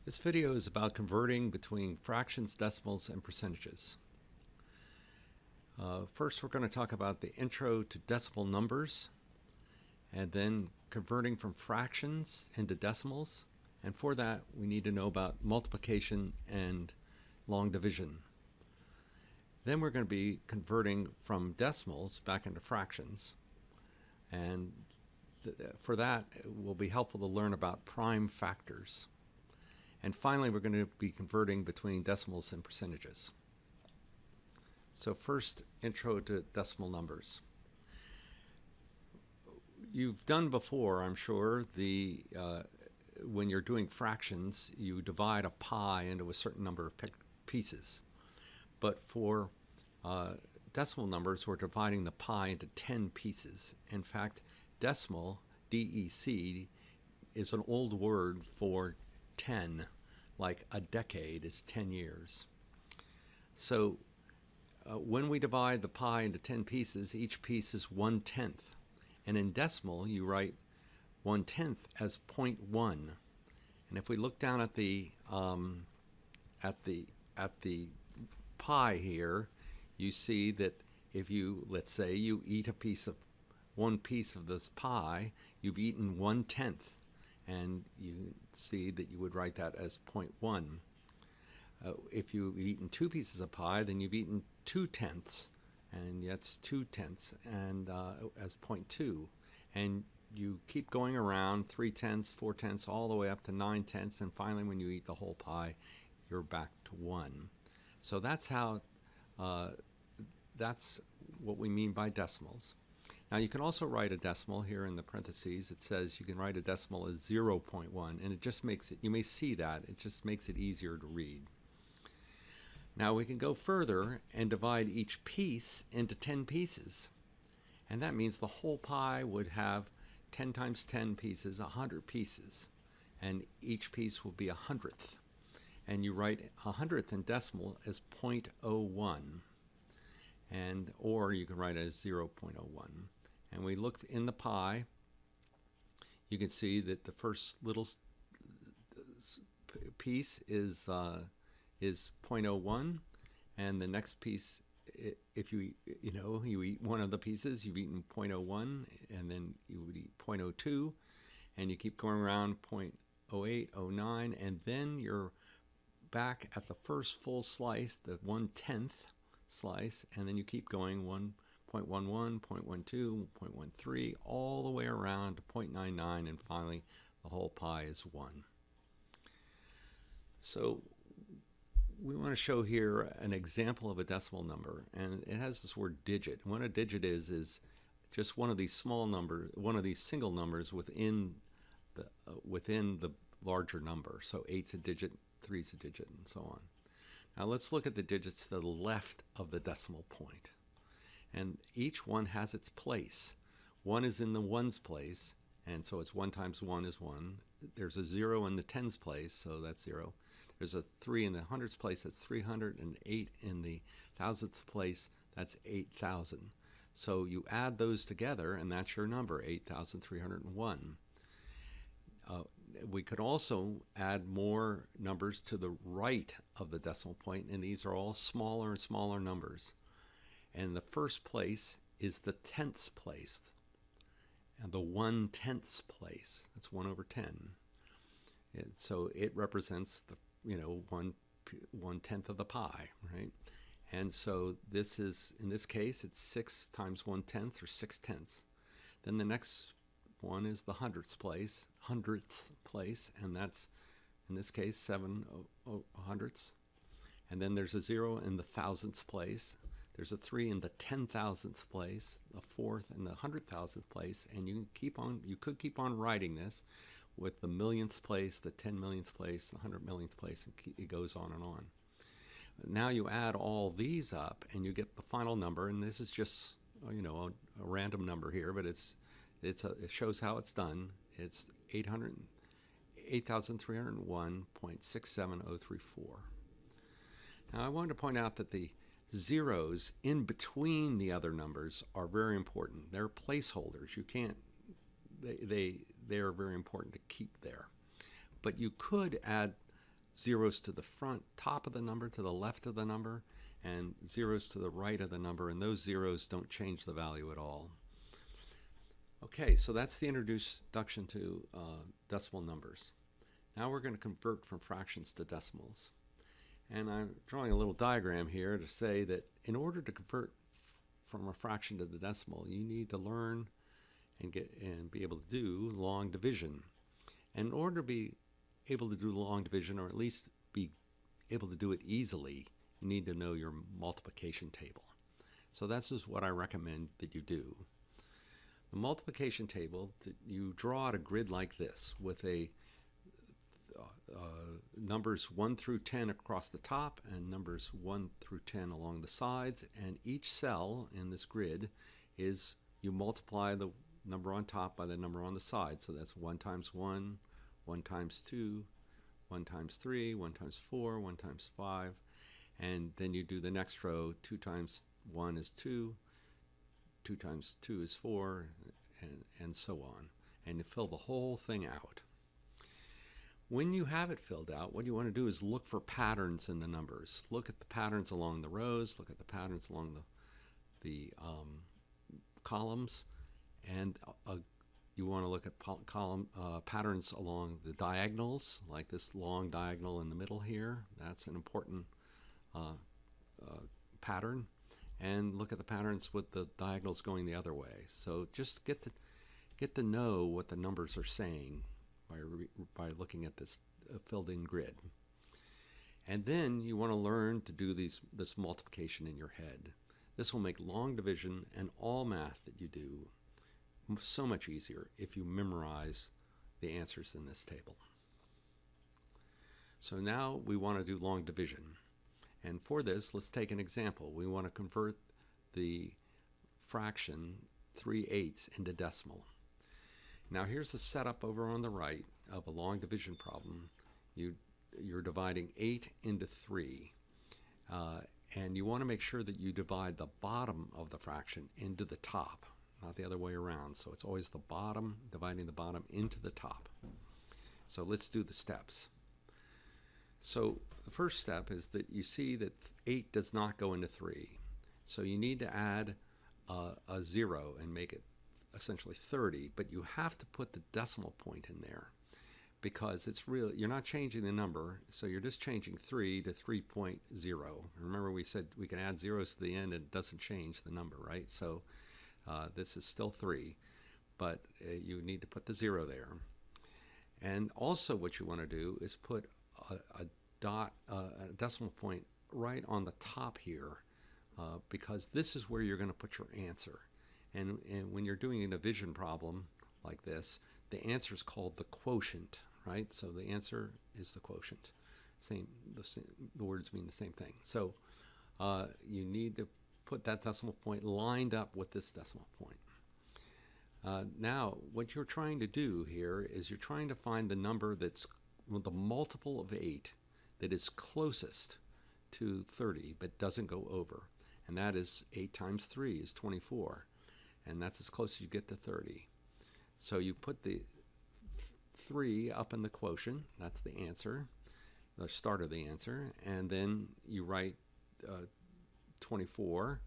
This video is about converting between fractions, decimals, and percentages. First, we're going to talk about the intro to decimal numbers, and then converting from fractions into decimals. And for that, we need to know about multiplication and long division. Then we're going to be converting from decimals back into fractions. And for that, it will be helpful to learn about prime factors. And finally, we're going to be converting between decimals and percentages. So first, intro to decimal numbers. You've done before, I'm sure, when you're doing fractions, you divide a pie into a certain number of pieces. But for decimal numbers, we're dividing the pie into 10 pieces. In fact, decimal, DEC, is an old word for 10, like a decade is 10 years. So when we divide the pie into 10 pieces, each piece is 1/10. And in decimal, you write 1/10 as 0.1. And if we look down at the pie here, you see that if you, let's say, you eat one piece of this pie, you've eaten 1/10. And you see that you would write that as 0.1. If you've eaten 2 pieces of pie, then you've eaten 2/10, and that's 2/10, and as 0.2. And you keep going around 3/10, 4/10, all the way up to 9/10, and finally, when you eat the whole pie, you're back to 1. So that's how. That's what we mean by decimals. Now you can also write a decimal here in the parentheses. It says you can write a decimal as 0.1, and it just makes it, you may see that, it just makes it easier to read. Now we can go further and divide each piece into 10 pieces. And that means the whole pie would have 10 times 10 pieces, 100 pieces. And each piece will be 100th. And you write 100th in decimal as 0.01. Or you can write it as 0.01. And we looked in the pie, you can see that the first little piece is 0.01, and the next piece, if you eat one of the pieces, you've eaten 0.01, and then you would eat 0.02, and you keep going around 0.08, 09, and then you're back at the first full slice, the 1/10 slice, and then you keep going 1.11, 0.12, 0.13, all the way around to 0.99, and finally the whole pie is 1. So we want to show here an example of a decimal number, and it has this word digit. And what a digit is just one of these small numbers, one of these single numbers within the larger number. So 8's a digit, 3's a digit, and so on. Now let's look at the digits to the left of the decimal point. And each one has its place. 1 is in the ones place, and so it's 1 times 1 is 1. There's a 0 in the tens place, so that's 0. There's a 3 in the hundreds place, that's 300, and 8 in the thousandths place, that's 8,000. So you add those together, and that's your number, 8,301. We could also add more numbers to the right of the decimal point, and these are all smaller and smaller numbers. And the first place is the tenths place, and the 1/10ths place. That's 1/10. So it represents the 1/10 of the pie, right? And so this is, in this case, it's 6 times 1/10, or 6/10. Then the next one is the hundredths place, and that's, in this case, 7 hundredths. And then there's a 0 in the thousandths place. There's a 3 in the 10,000th place, a 4th in the 100,000th place, and you could keep on writing this with the millionth place, the 10 millionth place, the 100 millionth place, and it goes on and on. Now you add all these up, and you get the final number, and this is just a random number here, but it shows how it's done. It's 8,301.67034. Now I wanted to point out that the zeros in between the other numbers are very important. They're placeholders. You can't, they are very important to keep there. But you could add zeros to the front, top of the number, to the left of the number, and zeros to the right of the number, and those zeros don't change the value at all. Okay, so that's the introduction to decimal numbers. Now we're going to convert from fractions to decimals. And I'm drawing a little diagram here to say that in order to convert from a fraction to the decimal, you need to learn and be able to do long division. And in order to be able to do long division, or at least be able to do it easily, you need to know your multiplication table. So this is what I recommend that you do. The multiplication table, you draw out a grid like this with numbers 1 through 10 across the top and numbers 1 through 10 along the sides, and each cell in this grid is, you multiply the number on top by the number on the side. So that's 1 times 1, 1 times 2, 1 times 3, 1 times 4, 1 times 5, and then you do the next row. 2 times 1 is 2, 2 times 2 is 4, and so on. And you fill the whole thing out. When you have it filled out, what you want to do is look for patterns in the numbers. Look at the patterns along the rows, look at the patterns along the columns, and you want to look at patterns along the diagonals, like this long diagonal in the middle here. That's an important pattern. And look at the patterns with the diagonals going the other way. So just get to know what the numbers are saying by looking at this filled-in grid. And then you want to learn to do this multiplication in your head. This will make long division and all math that you do so much easier if you memorize the answers in this table. So now we want to do long division. And for this, let's take an example. We want to convert the fraction 3/8 into decimal. Now here's the setup over on the right of a long division problem. You're dividing 8 into 3. And you want to make sure that you divide the bottom of the fraction into the top, not the other way around. So it's always the bottom, dividing the bottom into the top. So let's do the steps. So the first step is that you see that 8 does not go into 3. So you need to add a 0 and make it essentially 30, but you have to put the decimal point in there because it's really, you're not changing the number, so you're just changing 3 to 3.0. Remember we said we can add zeros to the end and it doesn't change the number, right? So this is still 3, but you need to put the 0 there. And also what you want to do is put a decimal point right on the top here because this is where you're going to put your answer. And when you're doing a division problem like this, the answer is called the quotient, right? So the answer is the quotient. The words mean the same thing. So you need to put that decimal point lined up with this decimal point. Now, what you're trying to do here is you're trying to find the number that's the multiple of 8 that is closest to 30 but doesn't go over. And that is 8 times 3 is 24. And that's as close as you get to 30. So you put the 3 up in the quotient, that's the answer, the start of the answer, and then you write 24,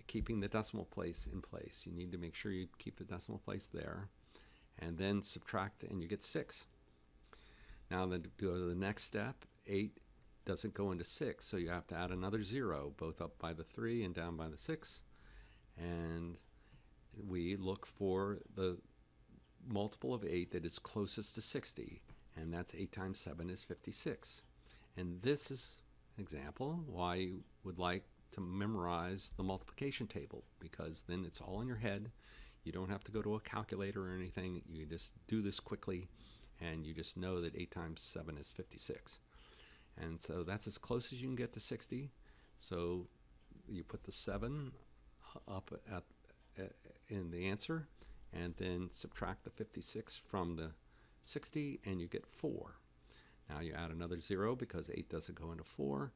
keeping the decimal place in place. You need to make sure you keep the decimal place there, and then subtract and you get 6. Now then to go to the next step, 8 doesn't go into 6, so you have to add another 0, both up by the 3 and down by the 6, and we look for the multiple of 8 that is closest to 60, and that's 8 times 7 is 56. And this is an example why you would like to memorize the multiplication table, because then it's all in your head. You don't have to go to a calculator or anything. You just do this quickly, and you just know that 8 times 7 is 56. And so that's as close as you can get to 60. So you put the 7 up in the answer, and then subtract the 56 from the 60, and you get 4. Now you add another 0 because 8 doesn't go into 4.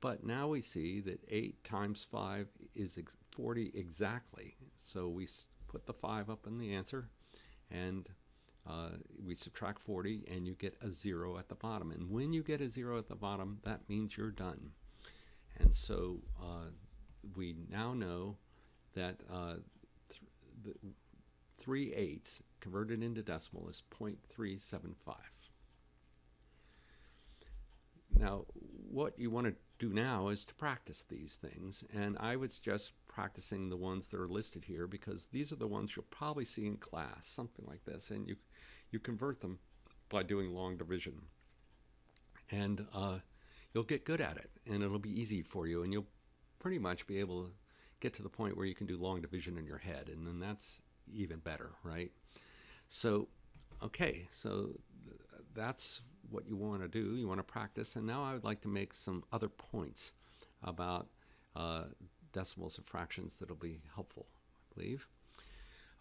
But now we see that 8 times 5 is 40 exactly. So we put the 5 up in the answer, and we subtract 40 and you get a 0 at the bottom. And when you get a 0 at the bottom, that means you're done. And so we now know that the 3/8 converted into decimal is 0.375. Now, what you want to do now is to practice these things, and I would suggest practicing the ones that are listed here because these are the ones you'll probably see in class, something like this, and you convert them by doing long division. And you'll get good at it, and it'll be easy for you, and you'll pretty much be able to get to the point where you can do long division in your head, and then that's even better, right? So, okay, so that's what you want to do. You want to practice, and now I would like to make some other points about decimals and fractions that'll be helpful, I believe.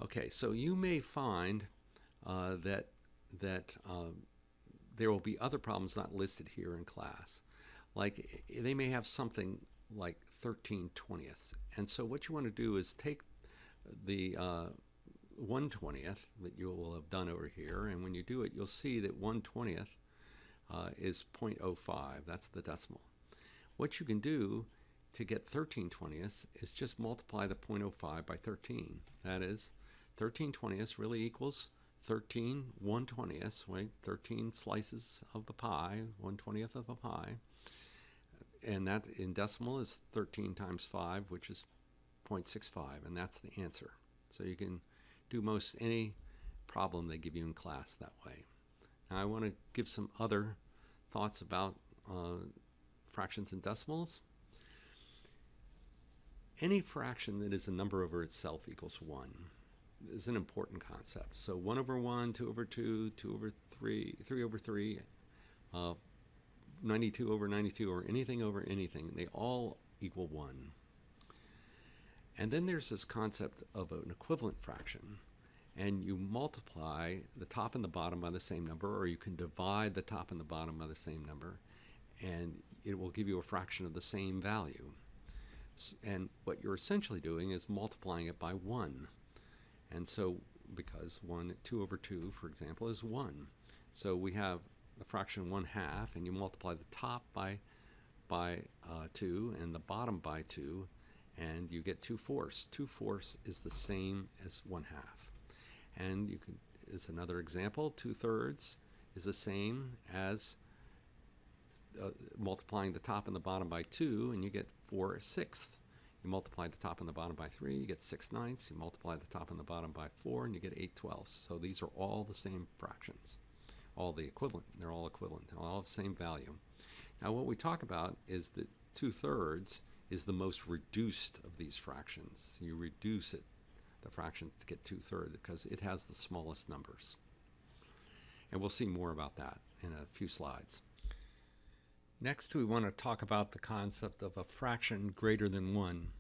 Okay, so you may find that there will be other problems not listed here in class. Like they may have something like 13/20ths. And so what you want to do is take the 1/20th that you will have done over here, and when you do it, you'll see that 1/20th is 0.05. That's the decimal. What you can do to get 13/20ths is just multiply the 0.05 by 13. That is, 13/20ths really equals 13 1/20ths, right? 13 slices of the pie, 1/20th of a pie. And that in decimal is 13 times 5, which is 0.65, and that's the answer. So you can do most any problem they give you in class that way. Now I want to give some other thoughts about fractions and decimals. Any fraction that is a number over itself equals 1 is an important concept. So 1 over 1, 2 over 2, 2 over 3, 3 over 3, 92 over 92, or anything over anything, they all equal 1. And then there's this concept of an equivalent fraction, and you multiply the top and the bottom by the same number, or you can divide the top and the bottom by the same number, and it will give you a fraction of the same value. And what you're essentially doing is multiplying it by 1. And so, because 2 over 2, for example, is 1. So we have the fraction 1/2, and you multiply the top by 2 and the bottom by 2, and you get 2/4. 2/4 is the same as 1/2. And you can, as another example, 2/3 is the same as multiplying the top and the bottom by 2, and you get 4/6. You multiply the top and the bottom by 3, you get 6/9. You multiply the top and the bottom by 4, and you get 8/12. So these are all the same fractions, all the equivalent. They're all equivalent. They're all the same value. Now what we talk about is that 2/3 is the most reduced of these fractions. You reduce it, the fractions, to get 2/3 because it has the smallest numbers. And we'll see more about that in a few slides. Next, we want to talk about the concept of a fraction greater than 1.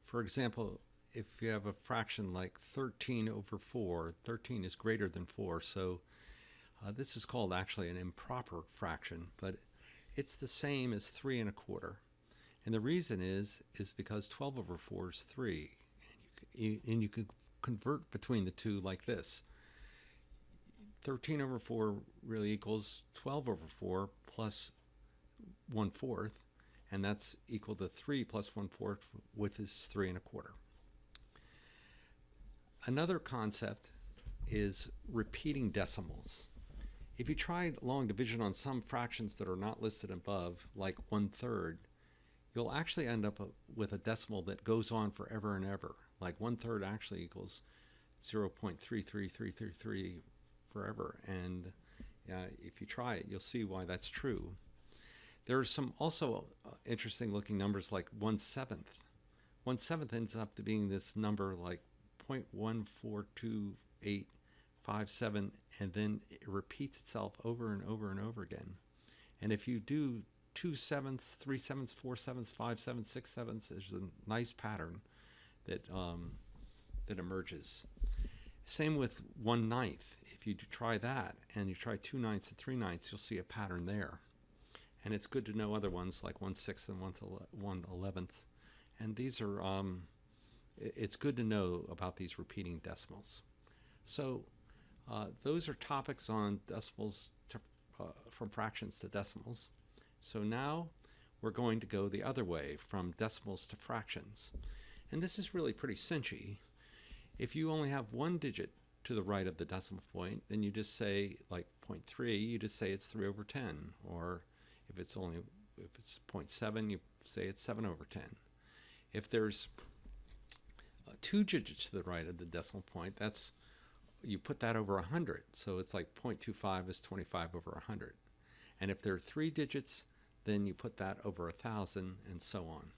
For example, if you have a fraction like 13 over 4, 13 is greater than 4, so this is called actually an improper fraction, but it's the same as 3 1/4. And the reason is because 12 over 4 is 3, and you could convert between the two like this. 13 over 4 really equals 12 over 4 plus 1/4, and that's equal to 3 plus 1/4, which is 3 1/4. Another concept is repeating decimals. If you try long division on some fractions that are not listed above, like 1/3, you'll actually end up with a decimal that goes on forever and ever. Like 1/3 actually equals 0.33333 forever, and if you try it, you'll see why that's true. There are some also interesting looking numbers like 1/7. 1/7 ends up to being this number like 0.14287, and then it repeats itself over and over and over again. And if you do 2/7, 3/7, 4/7, 5/7, 6/7, there's a nice pattern that emerges. Same with 1/9. If you try that and you try 2/9 and 3/9, you'll see a pattern there. And it's good to know other ones like 1/6 and 1/11. And these are, it's good to know about these repeating decimals. So Those are topics on decimals from fractions to decimals. So now we're going to go the other way, from decimals to fractions. And this is really pretty cinchy. If you only have one digit to the right of the decimal point, then you just say, like 0.3, you just say it's 3 over 10. Or if it's 0.7, you say it's 7 over 10. If there's two digits to the right of the decimal point, you put that over 100. So it's like 0.25 is 25 over 100. And if there are three digits, then you put that over 1,000, and so on.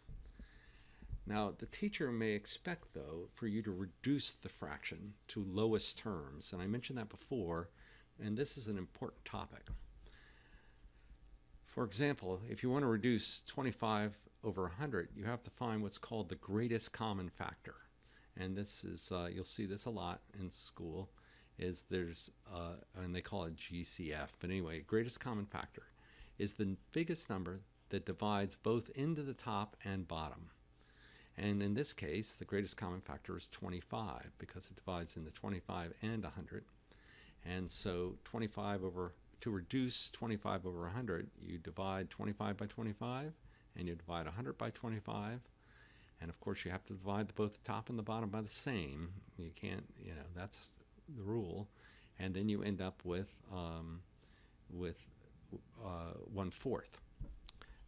Now, the teacher may expect, though, for you to reduce the fraction to lowest terms. And I mentioned that before, and this is an important topic. For example, if you want to reduce 25 over 100, you have to find what's called the greatest common factor. And this is, you'll see this a lot in school, is and they call it GCF. But anyway, greatest common factor is the biggest number that divides both into the top and bottom. And in this case, the greatest common factor is 25, because it divides into 25 and 100. And so to reduce 25 over 100, you divide 25 by 25, and you divide 100 by 25. And of course, you have to divide both the top and the bottom by the same. You can't, that's the rule. And then you end up with 1/4.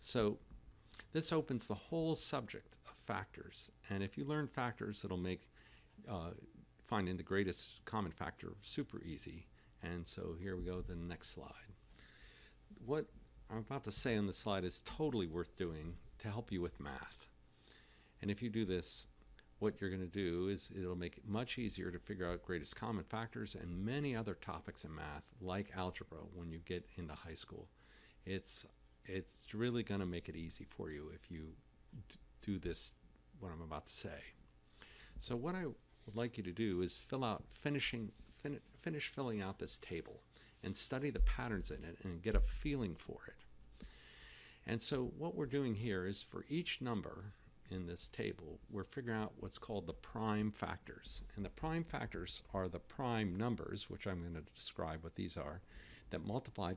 So this opens the whole subject of factors. And if you learn factors, it'll make finding the greatest common factor super easy. And so here we go to the next slide. What I'm about to say on the slide is totally worth doing to help you with math. And if you do this, what you're going to do is it'll make it much easier to figure out greatest common factors and many other topics in math, like algebra, when you get into high school. It's really going to make it easy for you if you do this, what I'm about to say. So what I would like you to do is finish filling out this table and study the patterns in it and get a feeling for it. And so what we're doing here is, for each number in this table, we're figuring out what's called the prime factors. And the prime factors are the prime numbers, which I'm going to describe what these are, that multiply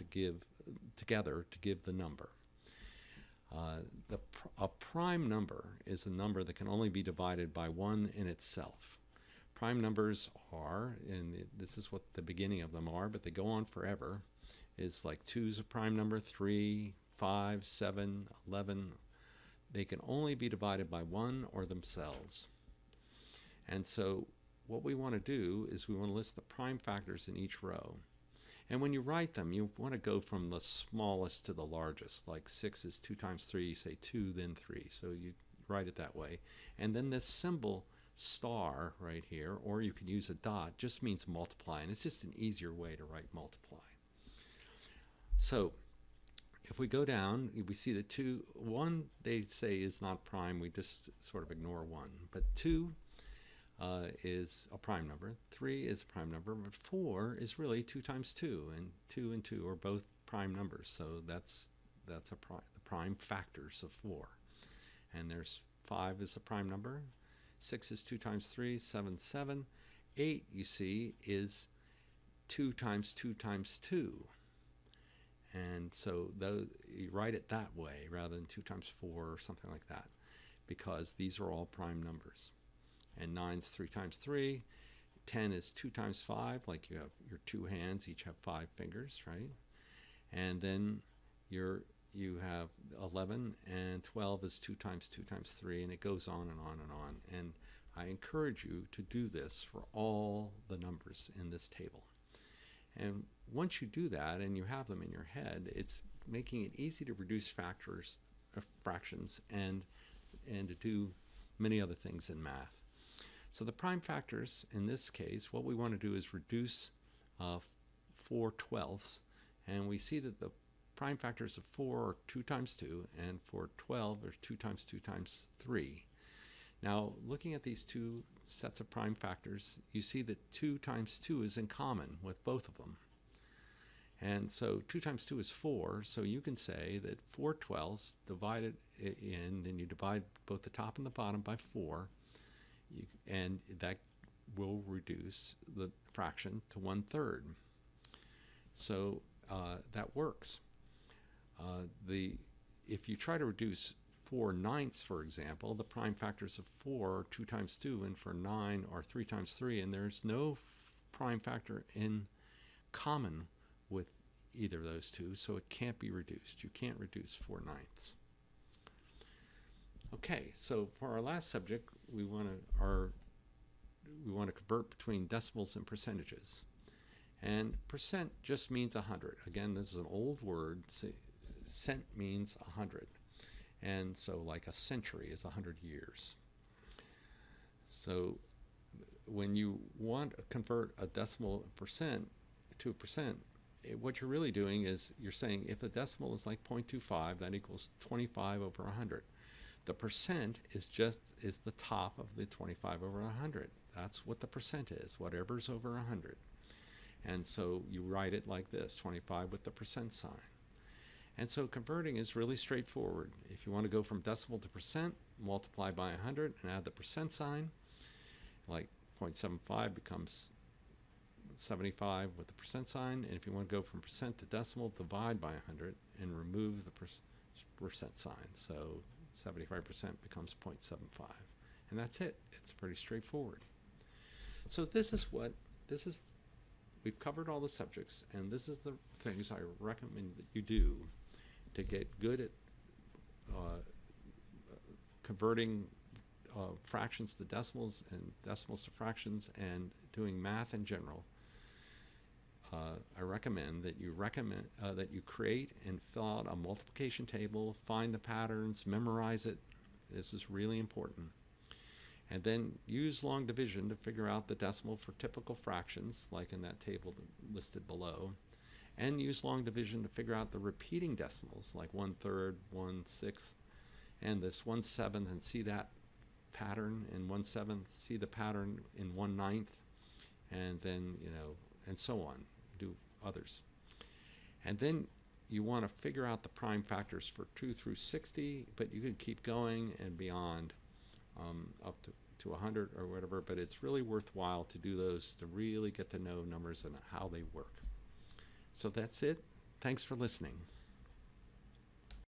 together to give the number. A prime number is a number that can only be divided by one in itself. Prime numbers are, and this is what the beginning of them are, but they go on forever, is like 2 is a prime number, 3, 5, 7, 11. They can only be divided by one or themselves. And so what we want to do is we want to list the prime factors in each row. And when you write them, you want to go from the smallest to the largest. Like 6 is 2 times 3, you say 2, then 3. So you write it that way. And then this symbol star right here, or you can use a dot, just means multiply. And it's just an easier way to write multiply. So if we go down, we see that 1 they say is not prime. We just sort of ignore 1. But 2 is a prime number. 3 is a prime number. But 4 is really 2 times 2. And 2 and 2 are both prime numbers. So that's the prime factors of 4. And there's 5 is a prime number. 6 is 2 times 3, 7, 7. 8, you see, is 2 times 2 times 2. And so you write it that way rather than 2 times 4 or something like that, because these are all prime numbers. And 9 is 3 times 3. 10 is 2 times 5, like you have your 2 hands, each have 5 fingers, right? And then you have 11, and 12 is 2 times 2 times 3, and it goes on and on and on. And I encourage you to do this for all the numbers in this table. And once you do that and you have them in your head, it's making it easy to reduce fractions and to do many other things in math. So the prime factors, in this case, what we want to do is reduce 4/12, and we see that the prime factors of 4 are 2 times 2, and for 12 are 2 times 2 times 3. Now, looking at these two sets of prime factors, you see that 2 times 2 is in common with both of them. And so 2 times 2 is 4, so you can say that 4/12 divided in, and you divide both the top and the bottom by 4, and that will reduce the fraction to 1/3. So that works. If you try to reduce 4/9, for example, the prime factors of 4 are 2 times 2, and for 9 are 3 times 3, and there's no prime factor in common with either of those two, so it can't be reduced. You can't reduce 4/9. Okay, so for our last subject, we want to convert between decimals and percentages. And percent just means 100. Again, this is an old word. Cent means 100. And so like a century is 100 years. So when you want to convert a decimal percent to a percent, what you're really doing is you're saying if a decimal is like 0.25, that equals 25 over 100. The percent is the top of the 25 over 100. That's what the percent is, whatever's over 100. And so you write it like this, 25 with the percent sign. And so converting is really straightforward. If you want to go from decimal to percent, multiply by 100 and add the percent sign. Like 0.75 becomes 75 with the percent sign. And if you want to go from percent to decimal, divide by 100 and remove the percent sign. So 75% becomes 0.75. And that's it. It's pretty straightforward. So we've covered all the subjects, and this is the things I recommend that you do to get good at converting fractions to decimals and decimals to fractions and doing math in general. I recommend that you create and fill out a multiplication table, find the patterns, memorize it. This is really important. And then use long division to figure out the decimal for typical fractions, like in that table listed below. And use long division to figure out the repeating decimals, like 1/3, 1/6, and this 1/7, and see that pattern in 1/7, see the pattern in 1/9, and then, and so on. Do others. And then you want to figure out the prime factors for 2 through 60, but you could keep going and beyond. Up to 100 or whatever, but it's really worthwhile to do those to really get to know numbers and how they work. So that's it. Thanks for listening.